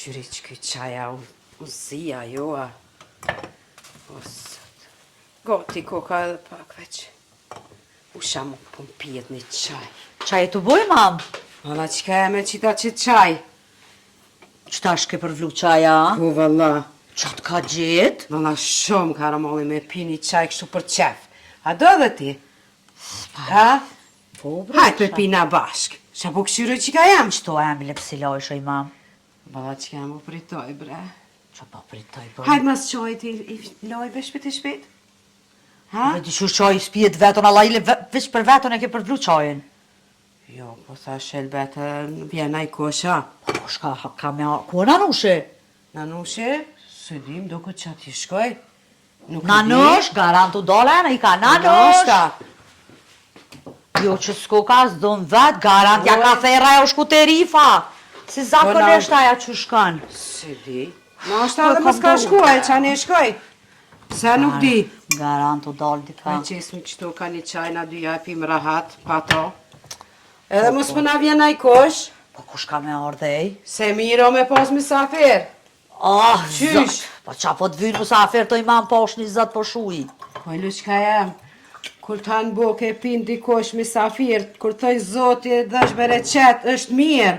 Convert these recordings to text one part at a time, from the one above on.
Qyri që këj qaja u zia joa. O sot. Goti koka edhe pak veç. U shamu pun pijet një qaj. Qaj e të boj, mam? Valla qka e me qita që qaj? Qëta shke përvlu qaja? Po valla. Qatë ka gjithë? Valla shumë karamolli me pi një qaj kështu për qef. A do dhe ti? Ha? Po, bre. Hajt me pina bashk. Qa po këshyre qika jam? Qëto e mi lepsiloj shoj, mam? Valla qka jam u pritoj, bre. Qa pa pritoj, po? Hajt mas qojt i lojbe shpit i shpit. Ha? Me di që qaj spijet veton, alla ile veç për veton e ke përvlu qajin. Jo, po tha shelbete vjena i kosha. Po, shka ka me a... Ku në nushe? Nanushe, së dim, do këtë qatë i shkoj. Nuk Nanush, garantu dolen, i ka nanush. Jo që s'ko ka s'do në vet, garant, ja ka thera e u shku të rifa. Si zakonisht aja që shkën. Së di. Ma është edhe më s'ka shkuaj, qa një shkoj. Se nuk di. Garantu dal di ka. Me qesmi qëtu ka një qajna dy japim rahat, pa to. Edhe mos më na vjena i kosh. Po kush ka me ardhej? Se miro me pos misafir. Ah, Qysh? zot. Po qa po të vynë musafir të imam posh një zot po shuj. Po e lushka jam. Kur të hanë boke e pin dikosh misafir, kur thoj zoti dhash bere qet, është mirë.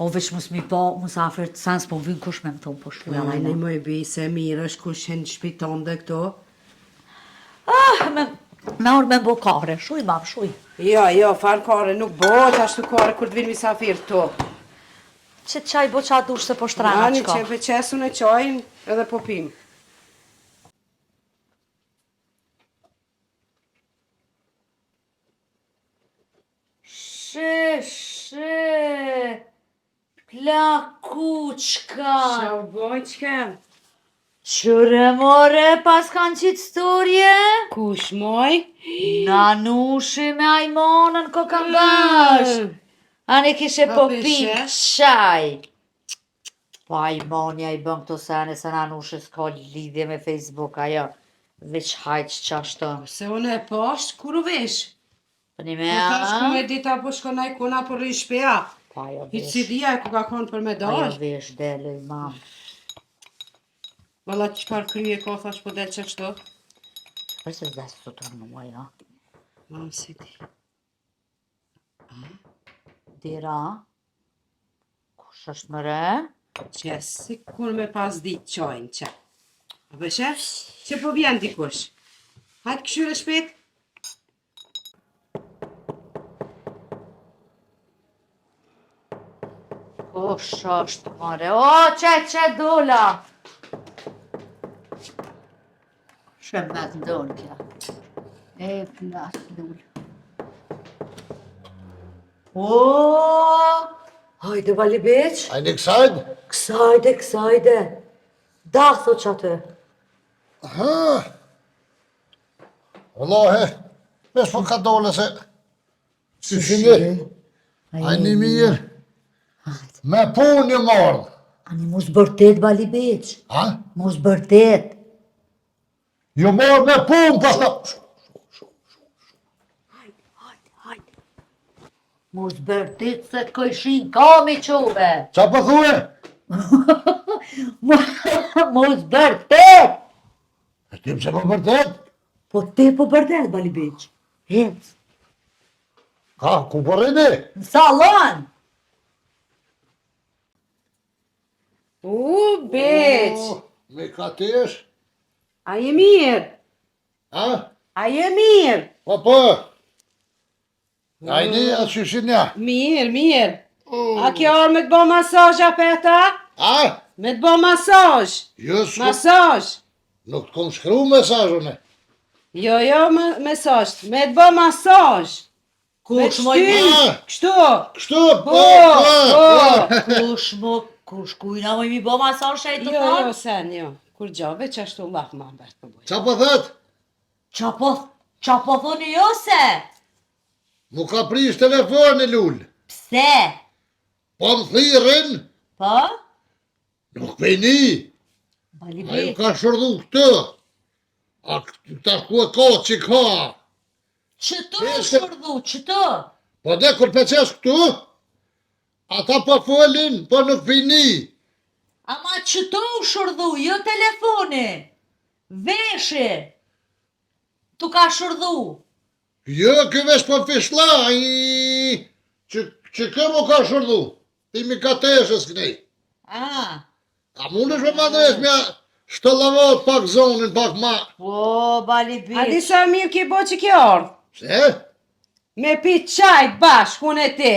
O veç mus mi po musafir të sens po vynë kush me më thonë po shuj. Ja, në më i bi se mirë është kush në shpiton dhe këto. Ah, me orë me mbo kare, shuj mam, shuj. Jo, farë kare, nuk bot ashtu kare kur të vinë misafir këto. Që qaj bo qa dush se po shtrana Ani qka. që pe qesun e qajnë edhe po pim. Plakuçka. Qa u boj qkem? Qëre more pas kanë qitë storje? Kush moj? Nanushi me ajmonën ko kanë bash. Ani kishe po pi qaj. Po ajmonja i bën këto sene se Nanushi s'ka lidhje me Facebook ajo. Veç hajq qashtë. Se unë e poshtë, kur u vesh? Për një me Po ta shku me dita po shkonaj kuna për rish shpeja. Po ajo I vesh. cidia e ku ka konë për me Ajo dash. vesh dele i mam. Valla qëpar krye ko thash po del që qëto? Për se zdes të të nuaj, ja. Ma si di. Dira. Kush është më re? Që si kur me pas dit qojnë që. A beshe? Që po vjen dikush. Hajtë këshyre shpet. Kush është më re? O, që dola! Shëmet ndonë kja. E plas lullë. O! Hajde, bali beq. Hajde kësajt? Kësajde. Da, thot që atë. Ha. Wallahi, vesh po ka dole se... Si shini? Ajni mirë. Me punë një mordë. Ani mos bërtet, bali beq. Ha? Mos bërtet. Jo mordë me punë, pasta... Mos bërtet se të kojshin kami quve. Qa po thue? Mos bërtet. E tim se po vërtet? Po te po bërtet, bali beq. Hec. Ka, ku po rridi? Në salon. Beq. Me ka tesh? A je mirë? Ha? A je mirë? Po. Ajni, a qyshin ja? Mirë. A kjo orë me të bo masaj apeta? Ha? Me të bo masaj. Jo, s'ku... Masaj. Nuk të kom shkru mesajone. Jo, mesaj. Me të bo masaj. Kush moj Kështu. Kështu, Kush kujna moj mi bo masaj e të Jo, thonë? sen, jo. Kur gjove që ashtu lak ma mbert për boj. qa po thet? Qa po thoni jo se? Mu ka prish telefoni lullë. Pse? Po më thirën, Po? nuk pejni. Bali Ajo beq. ka shërdu këtë. A ta ku e ka që ka. Qëto e shërdu, qëto? Po dhe kur peqesh këtu, ata po folin, po nuk pejni. qëto u shërdhu, jo telefoni. Veshe. Tu ka shërdhu. Jo, ky vesh po fishla, që këmo ka shërdu. Ti mi ka teshës kënej. A mund është me madresh me shtëllavat pak zonin, pak ma. Po, bali A di biç. sa mirë ki bo që ki ardhë? Se? Me pi qajt bashkë, unë e ti.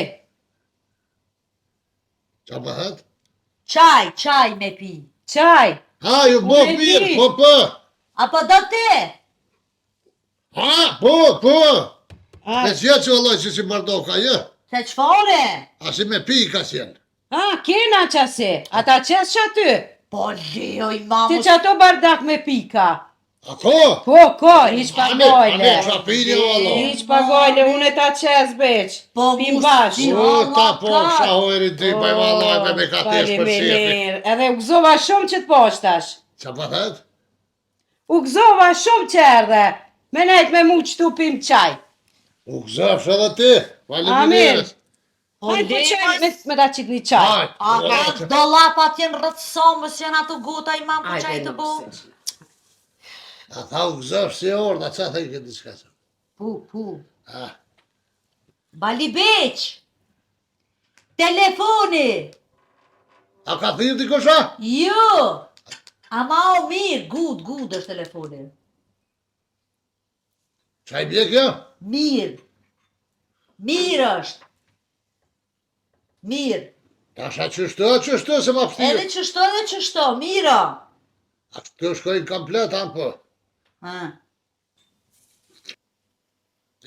Qa bëhet? Qaj me pi. Qaj. Ha, ju bo Unë e mirë, di. po. Apo do te? Ha, po. A, E që që vëlloj që si mardoka, jë? Se qfare? A si me pi ka qenë. kena qasi. Ata qes që aty. Po leo i Ti mamu. që ato bardak me pika. A ko? Po, hiq pa gojle. qa pini vëlloj. Hiq pa gojle, unë e ta qes beq. Po, Pim mus- bashkë. si- O, ta po, Allah, ka. shahojrin ti, pa i vëlloj me ka tesh për shefi. Faleminderit. Edhe u gzova shumë që të poshtash. Qa bëhet? U gzova shumë që erdhe. Me nejt me mu qëtu pim qaj. U gëzafsh edhe ti, faleminderit. Po Hajtë po leo. qaj me ta qitë një qaj. Hajt, Ata dollapat jenë rëtësomës, janë ato gota i mamu po qaj të bo. a tha u gëzafsh si orda, qa tha i këtë diçka që? Pu. Ha, Bali beq. Telefoni. a ka thirë ti kosha? Jo. Ama o mirë, good është telefoni. Qa i bje kjo? Mirë. Mirë është. Mirë. Tasha qështu, se ma pëthirë. Edhe qështo, mira. A këtë shkojnë komplet, po.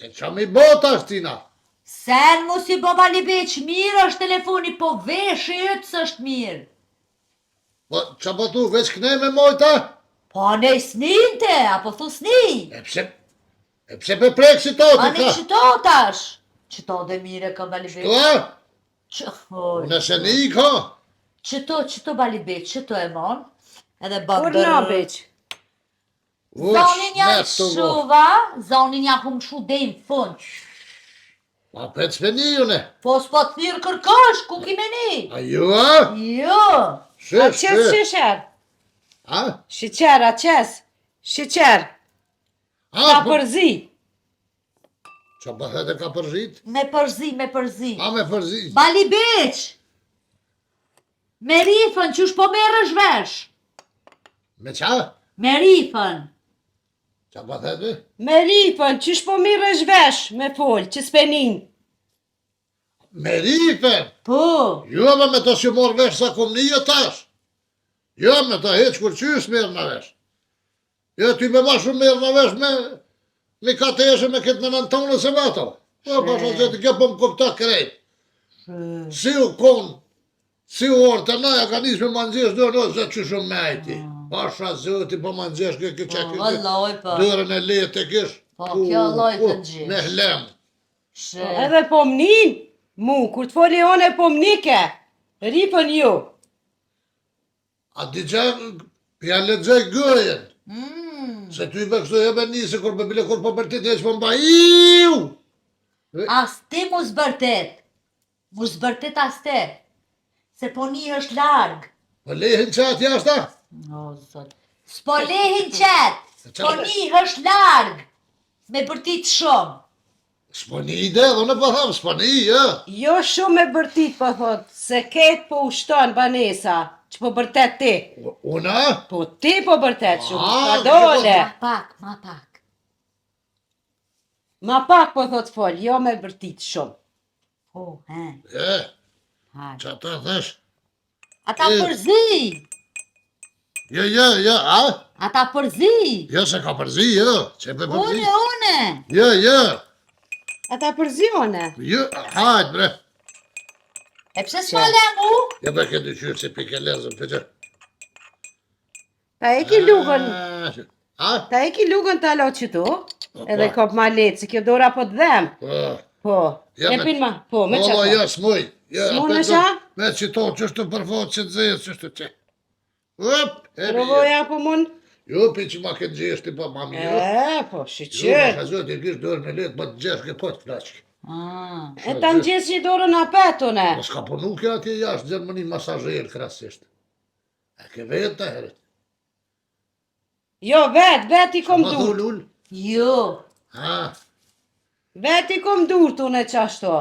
E qa mi bota është tina? Sen mu si bo bali beq, mirë është telefoni, po veshë ytës është mirë. Po, qa po tu, veç kënej me mojta? Po ne sninte, apo thu sni. E pse pe prek si to, A ti ne ka? qëto tash. Qëto dhe mire ka bali beq. Tu, a? Unë se një i ka. Qëto bali beq, qëto e mon. Edhe Kur bëndër. na beq. Zonin ja net të vo. shuva, zonin ja hum shu dhe në fund. Pa pec me një une. Po s'po të thirë kërkosh, ku ki me ni? A ju, a? Jo. A Shë, qes shesher. A? Shiqer, a qes. Shiqer. A, Ka po, përzi. qa bëhet e ka përzit? Me përzi. A me përzit? Bali beq! Me rifën, qysh po merrësh vesh? Me qa? Me rifën. Qa bëhet me? Me ripën, qysh po mirë është vesh, me fol, që s'penin. Me rifen. Po. Jo, me të si morë vesh sa kom një tash. Jo, me të heq kur qysh merë në vesh. Jo, ty me ma shumë merë në vesh me ka të eshe me këtë në nëntonë se vato. Po, pasha që të kjo po më kupta krejt. Si u konë, si u orë të naja ka njës me manëgjesh dërë, o, zë që shumë me ajti. Pasha zëti po manëgjesh kë që Po, vëlloj, po. dërën e letë e kish. Po, kjo lloj të gjesh. Me hlem. Shë. Edhe po mnin, mu, kur të foli one po mnike. Ripën ju. A di që pja lexoj gëjen. Se ty me kështu e me njëse kur me bile kur po për ti të eqë po mba iu. As ti mu zbërtet. Mu zbërtet as te. Se po një është larg. Po lehin qatë jashta. O, zot. S'po lehin qet. Po një është larg. Me bërtit shumë. S'po një ide, dhe në po thamë, s'po një, ja. Jo shumë me bërtit, po thot, se ketë po ushton banesa, që po bërtet ti. Una? Po ti po bërtet shumë, Ah, ka dole. Ma pak. Ma pak po thot fol, jo me bërtit shumë. Po, he. E, Hajde. që ta thash? Ata përzi. Ja, a? Ata përzi. Ja, se ka përzi, ja. Që pe përzi? Une. Ja. Ata përzione. Ja, hajt bre. E pse s'ma le mu? Ja be këtë qyrë si pike lezëm të që. Ta e ki lugën, A? ta e ki lugën të alo qëtu, edhe kop ma letë, se kjo dora po të dhem. Po. Po, Ja, e me- pin ma, po, me Ola, qato. ja, s'muj. Ja, S'muj apet në qa? Me qito, qështu përfot që të zezë, qështu që. Up, Provoja po mun? Jo, pi që ma këtë gjesht ti pa mami, jo. Po, Jo, ma shiqyr. ka zot, i kishë dorë me letë, ma të gjesh ke po të flashkë. E ta në gjesë që dorën apetune. Ma s'ka punu kjo atje jashtë, Gjermani masazher krasisht. E ke vetë të herët. Jo, vet i kom Ma dur. thull ull? Jo. Ha, Vet i kom dur të unë qashtu.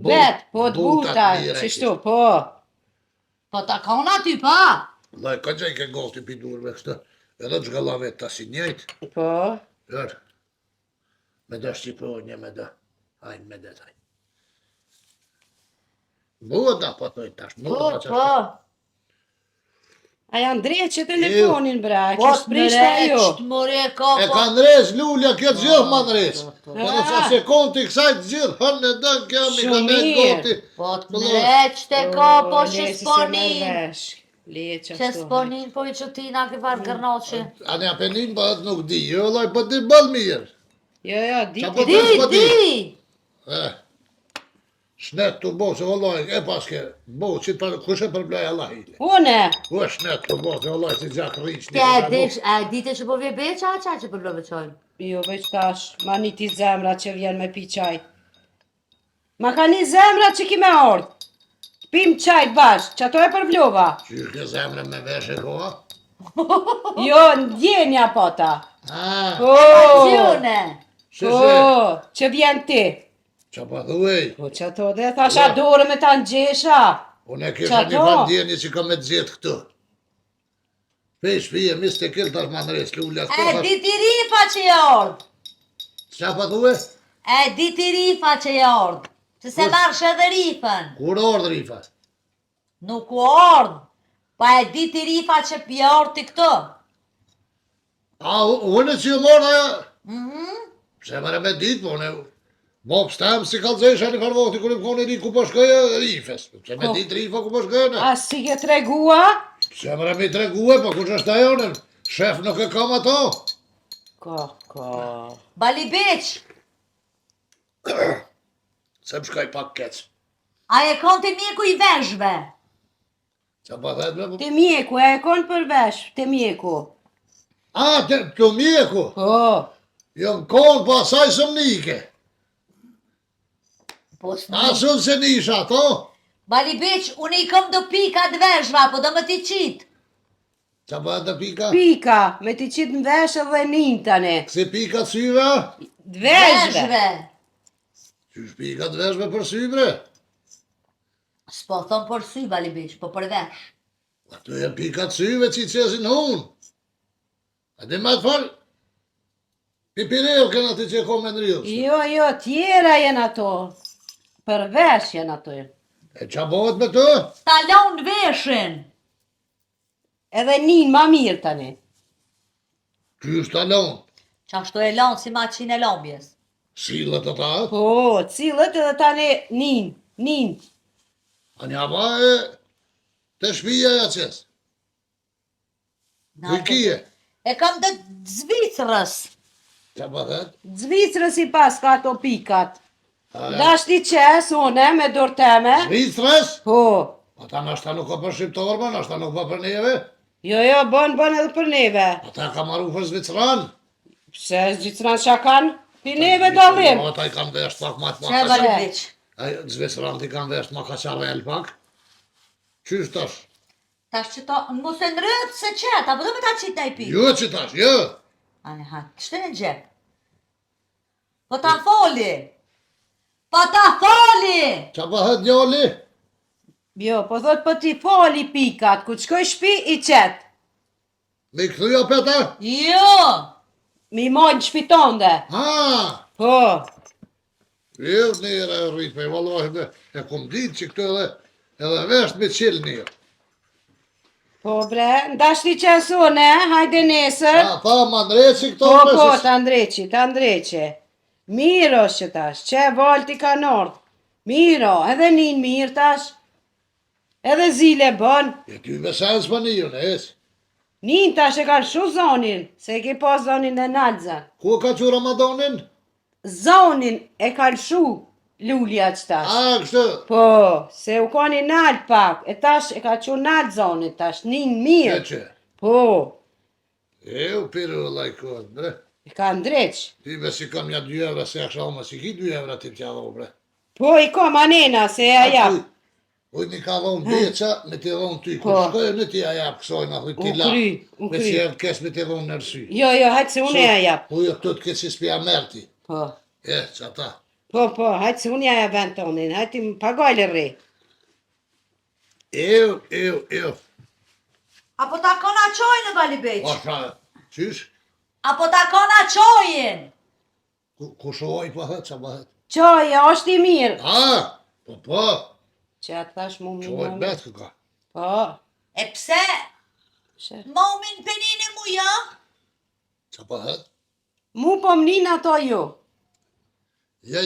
Vet, po të buta, qështu, po. Po ta ka unë aty, pa. Laj, ka gjaj ke gati pi durve kështë. Edhe të zhgalla vetë ta si njejt. Po. Jërë. Me da shqipronje, me da. Hajnë me det, hajnë. Bua da po toj tash. Po. A janë dreqe telefonin, bra, Po kështë prishta jo. të more ka. E ka nres, Lulja, kjo të gjithë ma nres. Edhe qa sekonti kësaj të gjithë, hënë në dënë, kjo mi ka me goti. Po të mreq të ka, po që s'ponin. Leqe Që s'ponin, po i që ti nga ke farë gërnoqe. A ne apenin pa atë nuk di, jo laj, po di bëll mirë. Jo, di. Qa po Di, të s'po di. di. Shnet të bo, se vëllaj, e paske, bo, që të kushe përblej Allah ile. Une. U e shnet të bo, se vëllaj, si gjak rrish. A dite që po vje beqa, qa që përlo veqojnë? Jo, veç tash, ma një ti zemra që vjen me pi qaj. Ma ka një zemra që ki me ardh. Pim qajt bashk, që ato e përvlova. Qysh ke zemre me veshe koha? Jo, ndjenja po ta. Po, Gjune. po, që vjen ti. Qa pa thuej? Po që ato dhe thasha dorë me ta nxesha. Unë e kisha një vandjenje që ka me të zjetë këtu. Pej shpije, mis të killë tash manres, Lulja. E diti rifa që i ardh. Qa pa thuej? E diti rifa që i ardh. Që se marrsh edhe rifën. Kur ardh rifa? Nuk u ardh. Pa e diti rifa që pi ardh ti këto. A, unë që ju morë aja? Mhm. Pse mëre me ditë, po unë Mop stem si kalzesha një farvoti kër im koni ri ku po shkoja rifes. Pse me ditë rifa ku po shkoja? A si ke tregua? Pse mëre me tregue, po kush është ajo, shef nuk e kam ato. Ka. Bali beq. Se më shkaj pak kec. A e kon të mjeku i veshve. Qa pa thejt me? Te mjeku, e kon për vesh, te mjeku. A, të mjeku? Po. Jo më konë, po asaj së më nike. Po Asun se nisha, to? Bali beq, unë i kom do pika të veshva, po do më t'i qit. Qa pa të pika? Pika, me ti qitë në vesh edhe nin tani. Si pika të syve? Veshve. Qysh pika të veshme për sybre? S'po thon për sy, bali beq, po për vesh. Ato janë pika të syve që i qesin hun. A di ma të falë? Pipireo këna ti që e kom e në rilë. Jo, tjera jenë ato. Për vesh jenë ato. E qa bëhet me të? Talon veshin. Edhe nin ma mirë tani. Qysh talon? Qashtu e lanë si maqin e lombjes. Silët të ta? Po, cilët edhe tani nin. A një ba e të shpija ja qes. Kujkije. E kam të Zvicrës. Qa bëhet? Zvicrës i pas ka ato pikat. Dash ti qes, une, me dorë teme. Zvicrës? Po. Ata nashta nuk ka për shqiptarë, ma nashta nuk ka për neve. Jo, bën edhe për neve. Ata ka maru për Zvicran. Pse Zvicran qa kanë? Pi neve dalim. Ata i kanë vesht pak ma të Që e bali beq? Zvicran ti kanë vesht ma ka qarel pak. Qysh tash? Tash që ta, mos e nërët se qeta, po do me ta qitë i pi. Jo që tash, jo. Ane ha, kështë në gjep. Po ta foli. Po ta foli. Qa bëhet njalli? Jo, po thot po ti fali pikat, ku qkoj shpi i qet. Me i këthuja peta? Jo. Mi mojnë shpitonde. Ha! Po. Jo, njëra e rritë me, vallohi e kom ditë që këtu edhe vesht me qilë një. Po bre, ndash ti qesune, hajde nesër. Ta ma ndreqi këto Po, ta ndreqi. Miro që tash, që volti ka nordë. Miro, edhe nin mirë tash. Edhe zile bën. E ty besens për një, në esë. Nin tash e kanë shu zonin, se e ki po zonin e nalëzën. Ku ka që Ramadonin? Zonin e kanë shu Lulja që tash. A, kështë? Po, se u koni nalë pak, e tash e ka që nalë zonin tash, nin mirë. E që? Po, E u piru lajkot, bre. e ka ndreq. Ti be si kam ja 2 evra, se e kësha oma, si ki 2 evra ti t'ja dho, bre. Po, i kom anena, se e jap. Uj mi ka dhonë beqa, me t'i dhonë ty, Po. kur shkojë në t'i a jap kësojnë, a t'i la. U Me kry. që jenë kes me t'i dhonë nërsy. Jo, hajtë se unë ja jap. Uj, këtu t'ke që s'pja merti. Po. Që ata. Po, hajtë se unë ja jap vend tonin, hajtë më pagojle rri. Eu. Apo ta kona qojnë, Bali Beq? O shra, qysh? Apo ta kona qojnë? Ku shohoj po hëtë, që po hëtë? Qoja, është i mirë. Po. Që atë thash mu mi Shohoj mami. betë këka. Po. E pse? Shë. Momin penini mu ja? Që po hëtë? Mu po mnin ato ju. Ja,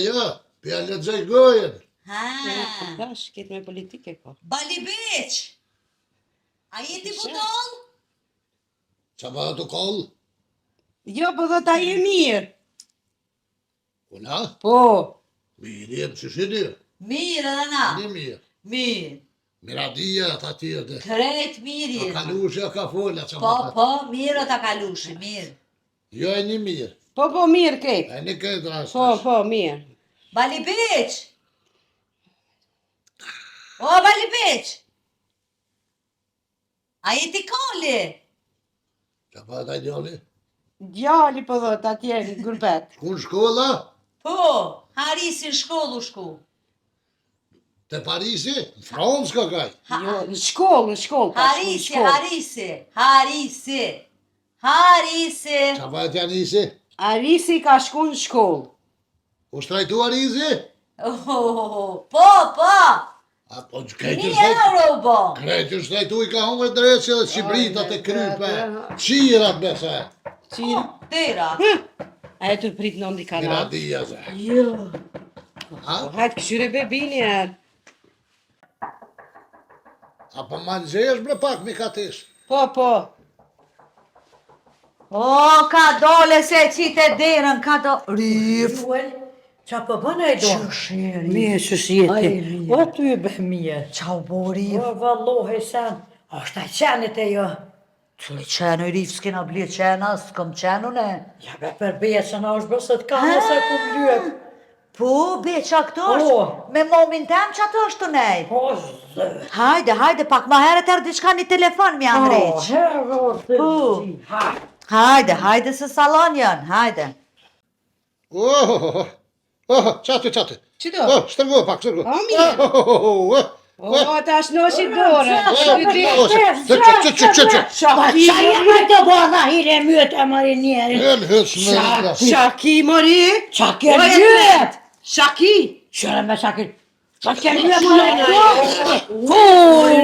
pja lexoj gojen. Dash, ketë me politike ko. Bali Beq! A jeti budol? Që po hëtë u kollë? Jo, po do ta je mirë. Una? Po. Mirë jem që shi dirë. Mirë edhe na. Një mirë. Mirë. Miradia ta tjede. Kret mirë A jena. kalushja ka fola që Po, po hëtë. po, mirë o ta kalushi, mirë. Jo e një mirë. Po, mirë ketë. E një këtë rastë. Po, mirë. Bali Beq! O, Bali Beq! A jeti kolli? Që po hëtë a djali? Djali po do të atje në gurbet. Shkun shkolla? Po, Harisi në shkollu shku. Te Parisi? Në Francë ka kaj. Jo, në shkollë. Harisi. Që po hëtë janë isi? Arisi ka shku në shkollë. U shtrajtu Arisi? Po. A po që 1 euro bo. Krejtë shtrajtu i ka hongë drejtë që dhe Shqibritat e krype. Qirat bese. Qira. Tera. A e të prit në ndi kanal. Miradia ze. Jo. Ha? Hajtë këshyre bebini e. A po ma nëzhesh bre pak mi ka tish. Po. O, ka dole se qite derën, ka do... Rif. Qa po bënë e do? Mirë shëshjeti. Po ty e bë mirë. Qa u bo Rif? Po vallohi sen, është a qenit e jo. Qëli qenë Rif, s'kena blie qena, s'kom qenu ne. Ja be për beqën a është bërë se të ka nëse ku mlyet. Po, be qa këto është? Po. Me momin tem që ato është të nej? Po zë. Hajde, pak ma herët erë diçka një telefon mi janë req. Po. Hajde se salon janë, hajde. Qate. Që do? Shtërgo pak, shtërgo. O, mirë. O, ta është noshi dorë. Që. Qa jemi të bëna hire myët e marinjeri. Shaki, mori. Qa ke myët? Shaki. Qëre me shakir. Qa ke myët marinjeri?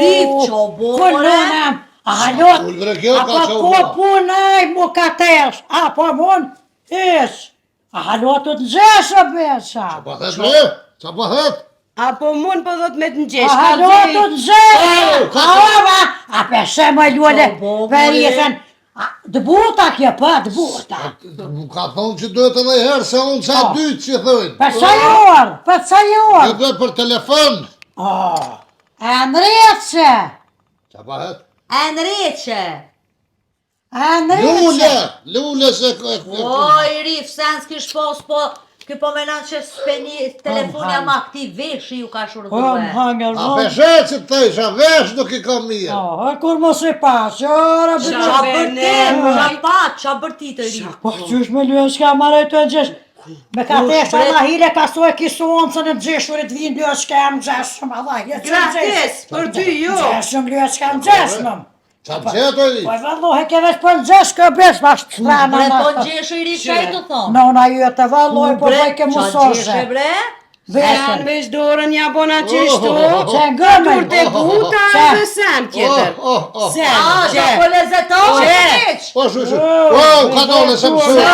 Rif, që bo, Kullonam. Halot. Apo po punaj mu ka tesh. Apo mun ish. Halot të nxeshë besha. Qa po hët? Apo mun po do të me të nxesh. Halot të nxeshë. A peshe më ljuale perisen. Dëbuta kje pa, dëbuta. Ka thonë që duhet edhe herë se unë sa dytë që thëjnë. Për sa jorë. Që duhet për telefon. Enreqe. Qa po hët? Enreqe. Lule se... Oj, Rif, sen s'kish po, ky po menan që s'peni telefonja ma aktiv veshi ju ka shurduhe. A peshe që të thejsh, a vesh nuk i ka mirë. Kur mos e pa, qëra Qa bërti të Rif? Po qysh me luen s'ka marrë të gjesh. Me ka tesh alla hile ka soj kisu oncën e gjeshurit vinë luen s'ka më gjeshëm. Gratis, për ty jo. Gjeshëm luen s'ka më gjeshëm. Qa të gjeto i? Po vallohi ke vesh për gjesh kë besh bash të Bre, strana. po në gjeshë i Rif, qa i të thonë? Nona ju të vallohi po bëj ke Qa musoshe. gjeshë, bre? Janë vesh dorën ja bona qështu. Që ngëmë. Tur të buta dhe sen tjetër. Sen, Qa po lezetove, Rich? Po shushu. Ka dole se më shumë.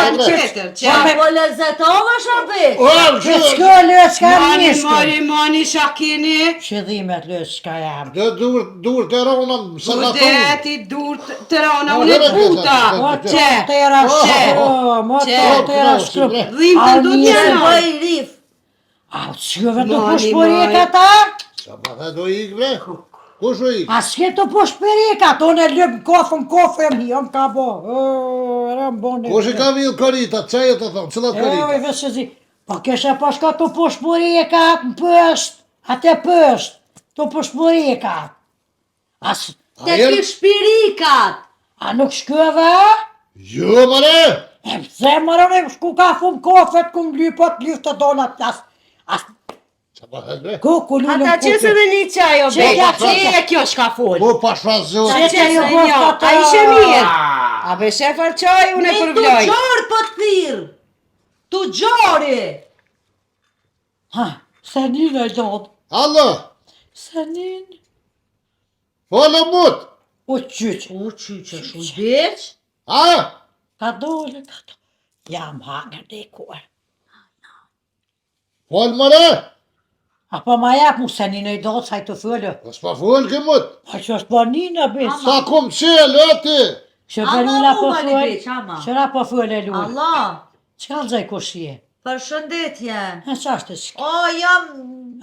Qa po lezetove, Sharbik? Që s'ka luen s'ka mishkë. Mani shakini. Shidhimet luen s'ka jam. Dhe dur të ronën se ka thonë. Udeti dur të rona, unë e buta. Që tera shkru, mo tera shkru. Dhim të du Qa t'jena. po i Rif? A s'kjove të pushpërika ta? Qa pa the do ik bre? Kush u ik? A s'ke të pushpërika, to në lëbë kofë e jam ka bo. Rëm boni. Kush i ka vijë korita, që e të thonë, cilat korita? Oj, vësë zi. Po keshe po shka të pushpërika në pësht, atë pësht. të përshpërikat. Te ky shpirikat. A nuk shkëve? Jo, mëre! E pse mërëne, shku ka fum kofet, ku më lypot, lyft të donat, Qa pa thëtë bre? ku lullëm Ata qësë dhe një qaj, o Qeja, beka, që e kjo shka full? Po pasha zonë. Ta qësë dhe një, a ishe mirë. A be shefar qaj, unë e përvloj. Tu gjorë po të thirë. Tu gjori. Ha, senin e dodë, Allo, senin, folë mut. u qyqë, U qyqë shumë beq. A? ka dole, jam hangër dikuar. Folë mëre? Apo ma jap mu senin e dodë, sa i të fëllë. Po s'pa folë ke mut. A që është po një në bisë. Sa kum qelë, ati. Që Ama belula mu, po mali fëllë, beq, ama. qëra po fëllë e lullë. Allah, Që ka nëzaj kushje? për shëndetje. E qa është të shkë? O, jam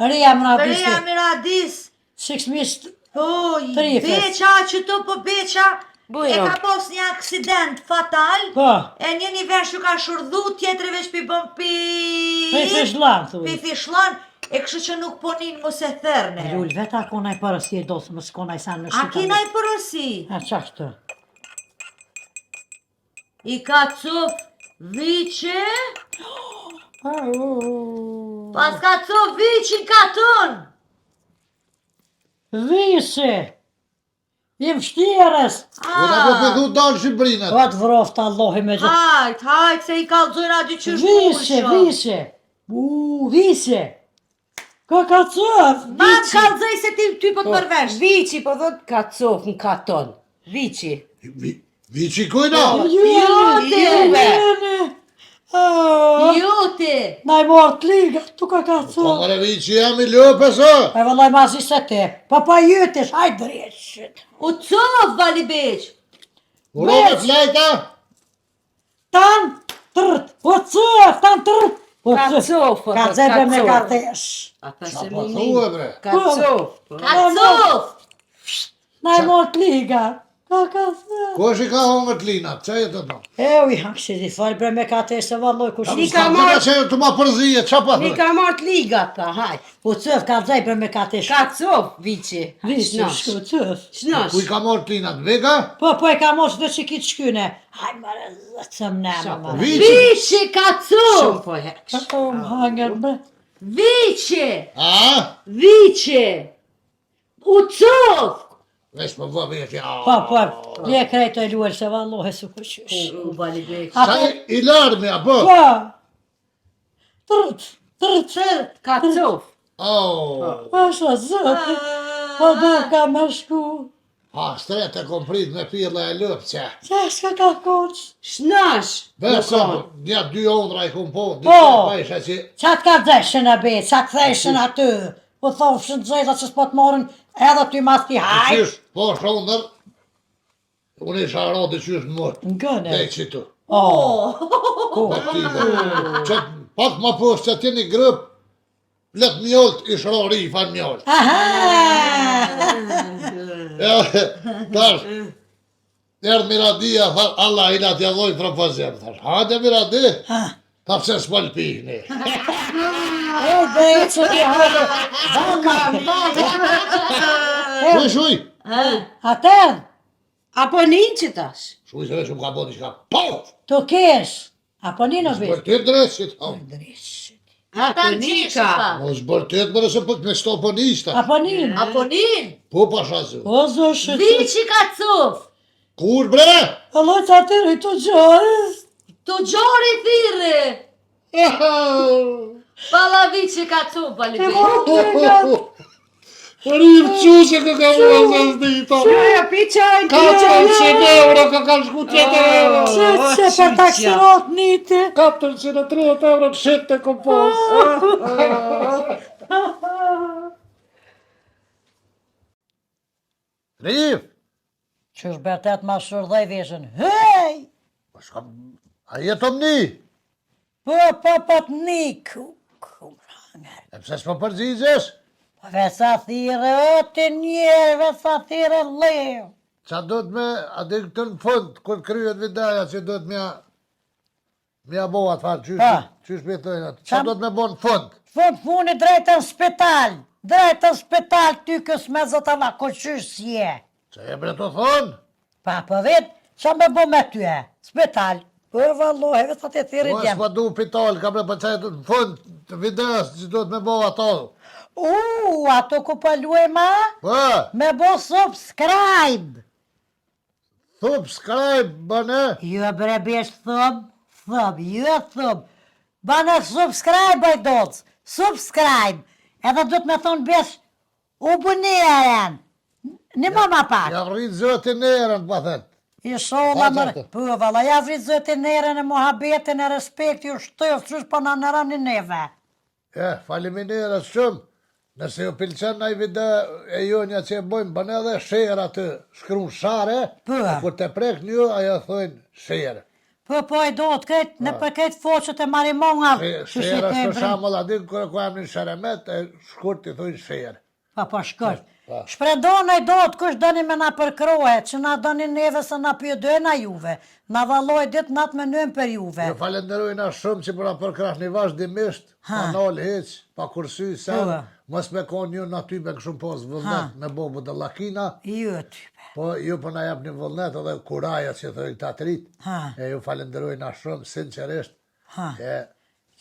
Rria më nga Beja bisë, Miradis. six mist, O, Trifes. beqa që të po beqa e Bujo. ka pos një aksident fatal. po, E një vesh ju ka shurdhu, tjetëri vesh pi bëm pi... pe fishlan, Pi thuj. fishlan, e kështu që nuk ponin mu se therne. Lull, veta konaj përës tje dosë, më s'konaj sa në A shqita. kina i përësi? A qa është? I ka cuf viqe, pas ka cuf viqin ka tën. Vise, jem shtjerës, Vëna po pëthu dalë Shqipërinat. po të vroftë Allahi me gjithë. Hajt, se i kalzojnë aty qysh Vise, vise, vise, ka cëf, Ma më kalzoj se ty po të mërvesh. Vici, po thot ka cof në katon. Vici. Vici kujna? Juve. Juve, Juti. na i morë të liga, tu ka Po cëf. mëre vici jam i lëpe së. E vëllaj masi se te, pa jytish, hajtë drejshit. U cof, vali beq. Urove flajta? Tan, tërt, po cëf, tan tërt. Po Ka cëf, cof, po ka thot, zebe ka me cof. ka tesh. A ta Qa se po mini. thue bre? Ka cof. Ka cof. Na i morë të liga, ka cëf. Kush i ka hongër të linat? Qa jetë të tonë? E u i hangë si di falë bre me ka tesh se valloj kush. Ni Ska ka të marrë- ka që të ma përzije, qa pa Mi thue? ka marrë të liga, ta, haj. Po cëf, ka zaj bre me ka tesh. Ka cof, vici. Visi, Shnosh. shku, cëf. Shnosh. Kuj ka marrë të linat? Vega? Po e ka mos dhe që kitë shkyne. Haj mare, zëcëm në Sa më po, mare. Vici? Viqi ka cof. Shumë po heksh. O, më hangër bre. Viqi. A? Viqi. U cof. Vesh po vë veti. Po, je krejtë e luel se vallohe su kërqysh. U vali beq. Sa i larmi, apo? Po, tërt, Ka cof. Oh. asha zëtë, po do ka me shku. Ha, stret e kom prit me pirla e lëpë që. Qa s'ka ka koq? Shnosh. Vesa, një dy ondra i kom po, dy Po. pa isha që... Qa t'ka dheshen e be, qa t'theshen aty? Po thofshin të zezat që s'po t'morën edhe ty mas t'i haj. Qysh, po shondër, unë isha rodi qysh në mërë. Në gëne. Dej që tu. O, Që pak ma poshtë që t'jeni grëp, let mjolt, ish rori i fan mjolt. aha! Ja, tash, erdh Miradia, tha, Allah i na t'ja dhoj propozim, thash, hajde Miradi, ta pse s'pol pihni. E, dhe e që t'i hajde. Shuj, shuj, Atër, Apo një që tash. shuj se vesh më ka bo diçka, pof, t'u kesh. Apo një në për vesh. ty dresit, oh. Apo një ka. Mos bërtet mërë se pëk me stoponista. Apo një. Aponin. Po pasha zu. O, zoshë. Viqi ka cof. Kur bre? Allo që atër i të gjore. Tu gjori thirë. Pala viqi ka cof, vali E beq. morë të legat. Rrim qushe kë ka mua se zdita. Joja, pi qajnë, pi 400 euro ka ka shku tjetër euro. Se për taksinot nite. 430 euro të shetë të kompos. Rrim, Qysh bertet ma shurdhej veshën. Hej! a jetëm ni? Po të niku. E pse s'po përgjigjesh? Po vesa thire, o të njerë, vesa thire leo. Qa do të me, a dhe këtë në fund, kër kryet videja që do të mja boha të farë, Pa. qysh me thëjnë atë, qa do të me bo në fund? Fund puni drejtë në spital. drejt në spital ty kës me zotava, ko qysh si je. Që e bre të thonë? Pa për vetë, që me bo me ty e, spital. Për vallohi, vetë atë e thiri Po djemë. s'pa du pital, ka bre për qajtë në fund të videos që do të me bo ato. Ato ku pëlluaj ma? Po, Me bo subscribe. subscribe bëne. Jo bre besh thub, jo thub. Bane subscribe aj doc, subscribe. Edhe do të me thonë besh u buneren. Një ma pak. Ja rritë zëtin erën, pa thëtë. I shola Pa, mërë, qartë. po valla, ja vrit zëtin erën e muhabetin e respekti u shtöf, qysh po në nëran një neve. Faleminderit shumë. Nëse ju pëlqen ai video e jonja që e bojmë, bën edhe share aty, shkruan share, Po. e kur të prek një, ajo thojnë share. Po e do të këtë, në për këtë foqët e marimonga. Share është për shembull aty kur jam në Sheremet, e shkurt i thojnë share. Po shkurt. Pa. Shpredon e do të kush doni me na përkrohe, që na doni neve se na pjëdojna juve. Na valloj dit natë me nëmë për juve. Ju falenderojna shumë që për a përkrahni vazhdimisht, pa nal heq, pa kursy, sen, mos me konë ju në ty me këshum pos vullnet me bobu dhe lakina, Jo type. po ju për na jep një vullnet edhe kuraja që thojnë të atrit, e ju falenderojna shumë, sinqerisht, e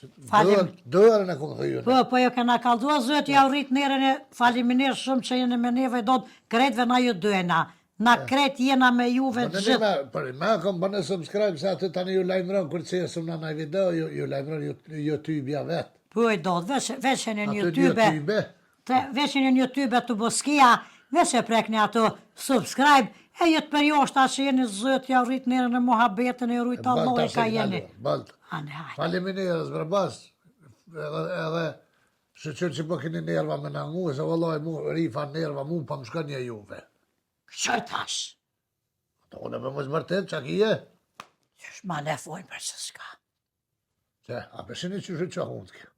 dërën e kumë thëjune. Po jo kena kaldua zëtë, ja u rrit nerën e faliminir shumë që jene me neve i do të kretve na ju dojna. Na kret jena me juve të gjithë. Për me kom bënë subscribe, se aty tani ju lajmëron, kur që jesëm në nëj video, ju lajmëron YouTube-ja vetë. Po i do të, veçen e një Aty YouTube, YouTube, veçen e një YouTube të boskia, veç e prekni ato subscribe, e jetë për jo është që jeni zëtë, ja u rrit nerën e muhabetën, e rujtë Allah e ka jeni. Baltë. Ane, hajde. Faleminderit zbërbas, edhe shëqër që po keni nerva me në ngu, se vëllaj mu, rifa nerva mu, pa më shkën një juve. Qoj tash? Të une me më zbërtet, që kije? Qysh ma lefojnë për që s'ka. Që, a peshini që shë që hundë kjo.